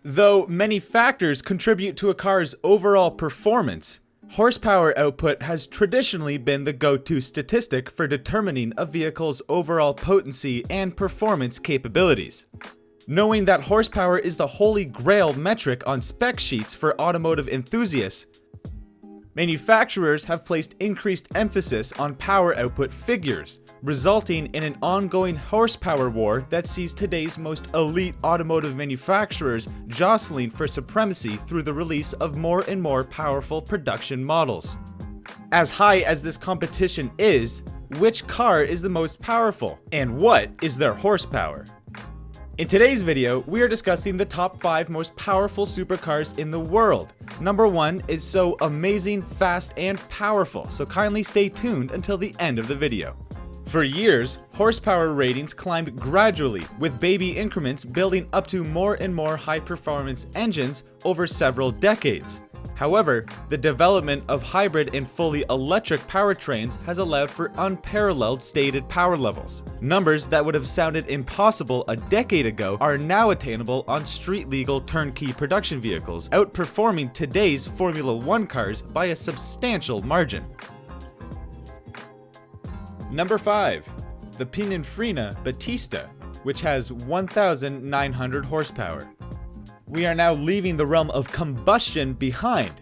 Though many factors contribute to a car's overall performance, horsepower output has traditionally been the go-to statistic for determining a vehicle's overall potency and performance capabilities. Knowing that horsepower is the holy grail metric on spec sheets for automotive enthusiasts, manufacturers have placed increased emphasis on power output figures, resulting in an ongoing horsepower war that sees today's most elite automotive manufacturers jostling for supremacy through the release of more and more powerful production models. As high as this competition is, which car is the most powerful, and what is their horsepower? In today's video, we are discussing the top 5 most powerful supercars in the world. Number 1 is so amazing, fast, and powerful, so kindly stay tuned until the end of the video. For years, horsepower ratings climbed gradually, with baby increments building up to more and more high-performance engines over several decades. However, the development of hybrid and fully electric powertrains has allowed for unparalleled stated power levels. Numbers that would have sounded impossible a decade ago are now attainable on street-legal turnkey production vehicles, outperforming today's Formula 1 cars by a substantial margin. Number 5. The Pininfarina Battista, which has 1,900 horsepower. We are now leaving the realm of combustion behind.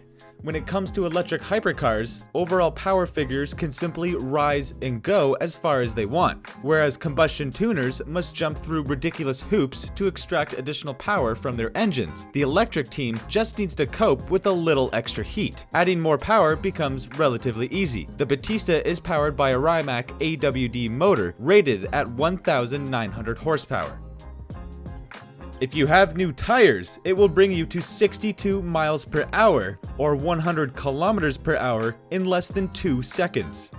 When it comes to electric hypercars, overall power figures can simply rise and go as far as they want, whereas combustion tuners must jump through ridiculous hoops to extract additional power from their engines. The electric team just needs to cope with a little extra heat. Adding more power becomes relatively easy. The Battista is powered by a Rimac AWD motor rated at 1,900 horsepower. If you have new tires, it will bring you to 62 miles per hour or 100 kilometers per hour in less than 2 seconds.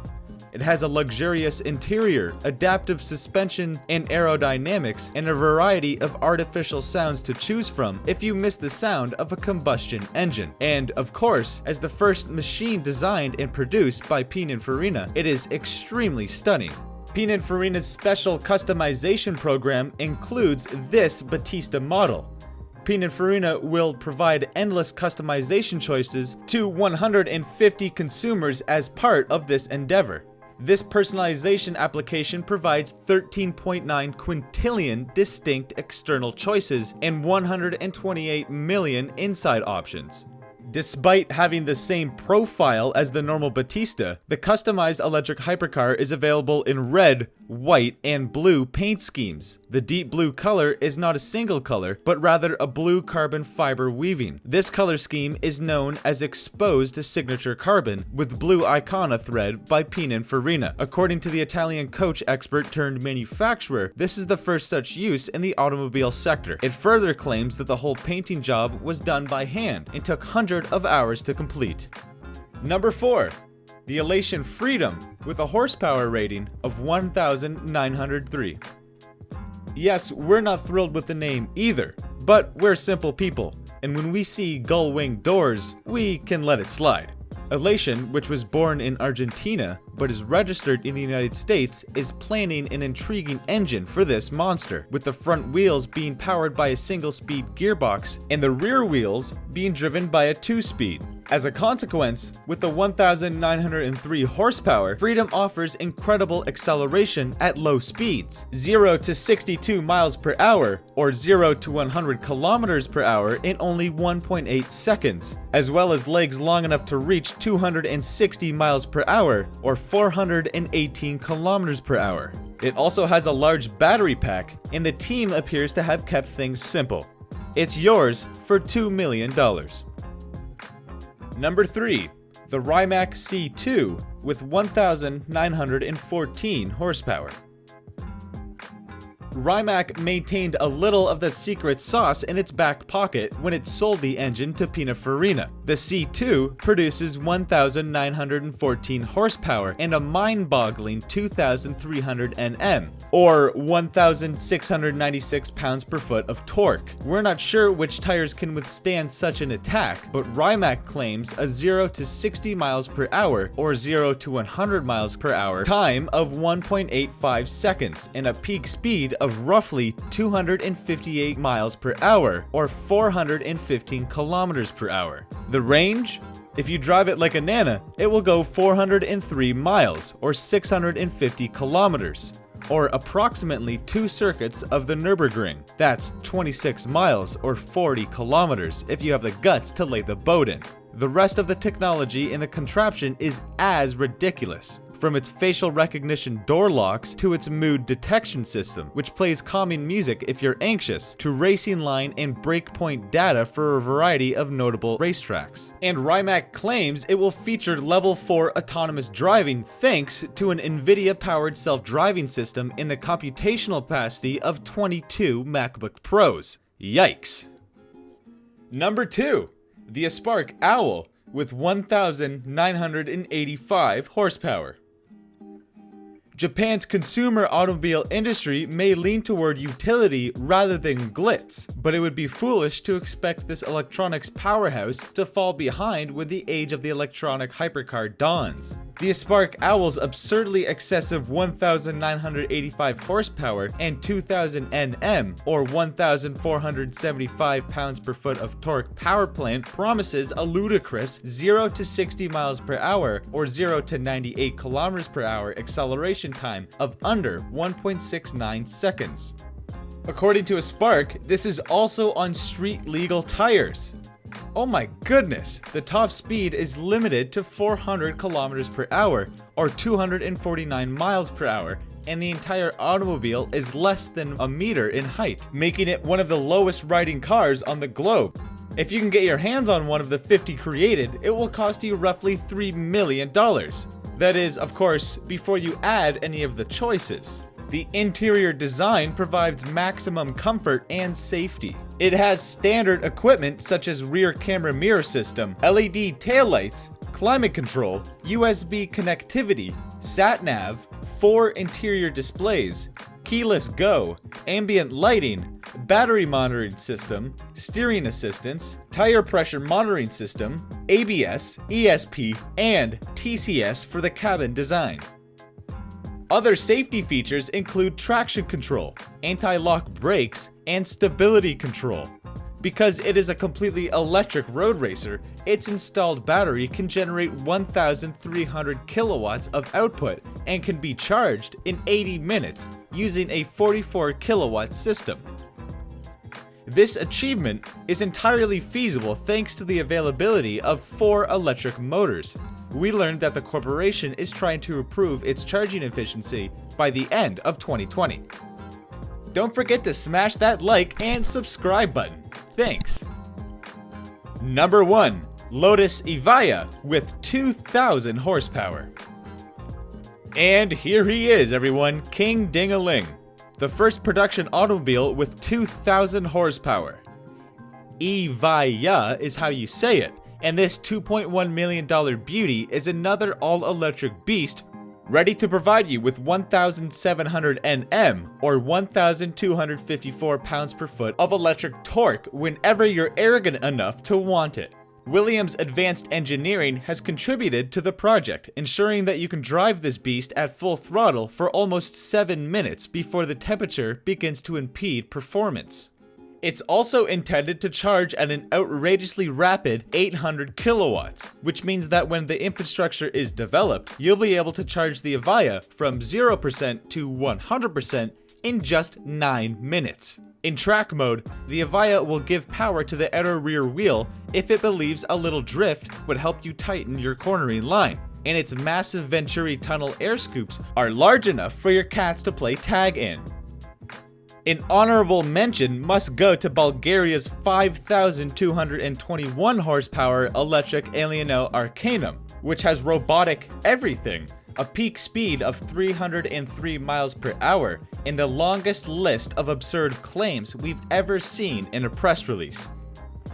It has a luxurious interior, adaptive suspension and aerodynamics, and a variety of artificial sounds to choose from if you miss the sound of a combustion engine. And of course, as the first machine designed and produced by Pininfarina, it is extremely stunning. Pininfarina's special customization program includes this Battista model. Pininfarina will provide endless customization choices to 150 consumers as part of this endeavor. This personalization application provides 13.9 quintillion distinct external choices and 128 million inside options. Despite having the same profile as the normal Battista, the customized electric hypercar is available in red, white, and blue paint schemes. The deep blue color is not a single color, but rather a blue carbon fiber weaving. This color scheme is known as exposed signature carbon with blue Icona thread by Pininfarina. According to the Italian coach expert turned manufacturer, this is the first such use in the automobile sector. It further claims that the whole painting job was done by hand and took hundreds of hours to complete. Number 4. The Elation Freedom with a horsepower rating of 1,903. Yes, we're not thrilled with the name either, but we're simple people, and when we see gull-wing doors, we can let it slide. Elation, which was born in Argentina but is registered in the United States, is planning an intriguing engine for this monster, with the front wheels being powered by a single-speed gearbox and the rear wheels being driven by a 2-speed. As a consequence, with the 1,903 horsepower, Freedom offers incredible acceleration at low speeds, 0 to 62 miles per hour or 0 to 100 kilometers per hour in only 1.8 seconds, as well as legs long enough to reach 260 miles per hour or 418 kilometers per hour. It also has a large battery pack, and the team appears to have kept things simple. It's yours for $2 million. Number 3. The Rimac C Two with 1,914 horsepower. Rimac maintained a little of the secret sauce in its back pocket when it sold the engine to Pininfarina. The C Two produces 1,914 horsepower and a mind-boggling 2,300 Nm, or 1,696 pounds-per-foot of torque. We're not sure which tires can withstand such an attack, but Rimac claims a 0 to 60 miles per hour or 0 to 100 miles per hour time of 1.85 seconds and a peak speed of of roughly 258 miles per hour or 415 kilometers per hour. The range? If you drive it like a Nana, it will go 403 miles or 650 kilometers, or approximately 2 circuits of the Nürburgring. That's 26 miles or 40 kilometers if you have the guts to lay the boat in. The rest of the technology in the contraption is as ridiculous. From its facial recognition door locks to its mood detection system, which plays calming music if you're anxious, to racing line and breakpoint data for a variety of notable racetracks. And Rimac claims it will feature level 4 autonomous driving thanks to an NVIDIA-powered self-driving system in the computational capacity of 22 MacBook Pros. Yikes! Number 2. The Espark Owl with 1,985 horsepower. Japan's consumer automobile industry may lean toward utility rather than glitz, but it would be foolish to expect this electronics powerhouse to fall behind when the age of the electronic hypercar dawns. The Espark Owl's absurdly excessive 1,985 horsepower and 2,000 Nm, or 1,475 pounds per foot of torque power plant promises a ludicrous 0 to 60 miles per hour or 0 to 98 kilometers per hour acceleration time of under 1.69 seconds. According to Espark, this is also on street-legal tires. Oh my goodness, the top speed is limited to 400 kilometers per hour or 249 miles per hour, and the entire automobile is less than a meter in height, making it one of the lowest riding cars on the globe. If you can get your hands on one of the 50 created, it will cost you roughly $3 million. That is, of course, before you add any of the choices. The interior design provides maximum comfort and safety. It has standard equipment such as rear camera mirror system, LED taillights, climate control, USB connectivity, sat-nav, 4 interior displays, keyless go, ambient lighting, battery monitoring system, steering assistance, tire pressure monitoring system, ABS, ESP, and TCS for the cabin design. Other safety features include traction control, anti-lock brakes, and stability control. Because it is a completely electric road racer, its installed battery can generate 1,300 kilowatts of output and can be charged in 80 minutes using a 44 kilowatt system. This achievement is entirely feasible thanks to the availability of 4 electric motors. We learned that the corporation is trying to improve its charging efficiency by the end of 2020. Don't forget to smash that like and subscribe button. Thanks. Number 1. Lotus Evija with 2,000 horsepower. And here he is, everyone, King Ding-a-ling, the first production automobile with 2,000 horsepower. Evija is how you say it, and this $2.1 million beauty is another all-electric beast ready to provide you with 1,700 Nm or 1,254 pounds per foot of electric torque whenever you're arrogant enough to want it. Williams Advanced Engineering has contributed to the project, ensuring that you can drive this beast at full throttle for almost 7 minutes before the temperature begins to impede performance. It's also intended to charge at an outrageously rapid 800 kilowatts, which means that when the infrastructure is developed, you'll be able to charge the Evija from 0% to 100% in just 9 minutes. In track mode, the Evija will give power to the outer rear wheel if it believes a little drift would help you tighten your cornering line, and its massive Venturi tunnel air scoops are large enough for your cats to play tag in. An honorable mention must go to Bulgaria's 5,221 horsepower electric Alieno Arcanum, which has robotic everything, a peak speed of 303 miles per hour, and the longest list of absurd claims we've ever seen in a press release.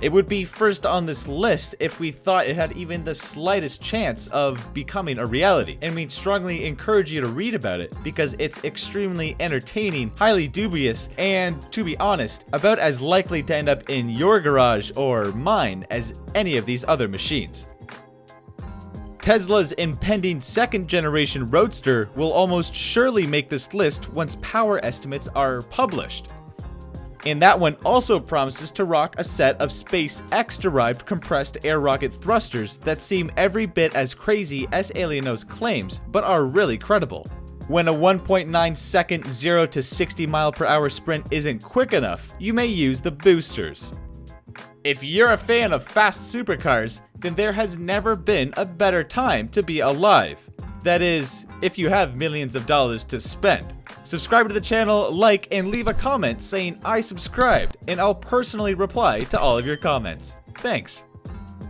It would be first on this list if we thought it had even the slightest chance of becoming a reality, and we'd strongly encourage you to read about it because it's extremely entertaining, highly dubious, and, to be honest, about as likely to end up in your garage or mine as any of these other machines. Tesla's impending second-generation Roadster will almost surely make this list once power estimates are published. And that one also promises to rock a set of SpaceX-derived compressed air rocket thrusters that seem every bit as crazy as Alieno's claims, but are really credible. When a 1.9 second 0 to 60 mph sprint isn't quick enough, you may use the boosters. If you're a fan of fast supercars, then there has never been a better time to be alive. That is, if you have millions of dollars to spend. Subscribe to the channel, like, and leave a comment saying I subscribed, and I'll personally reply to all of your comments. Thanks.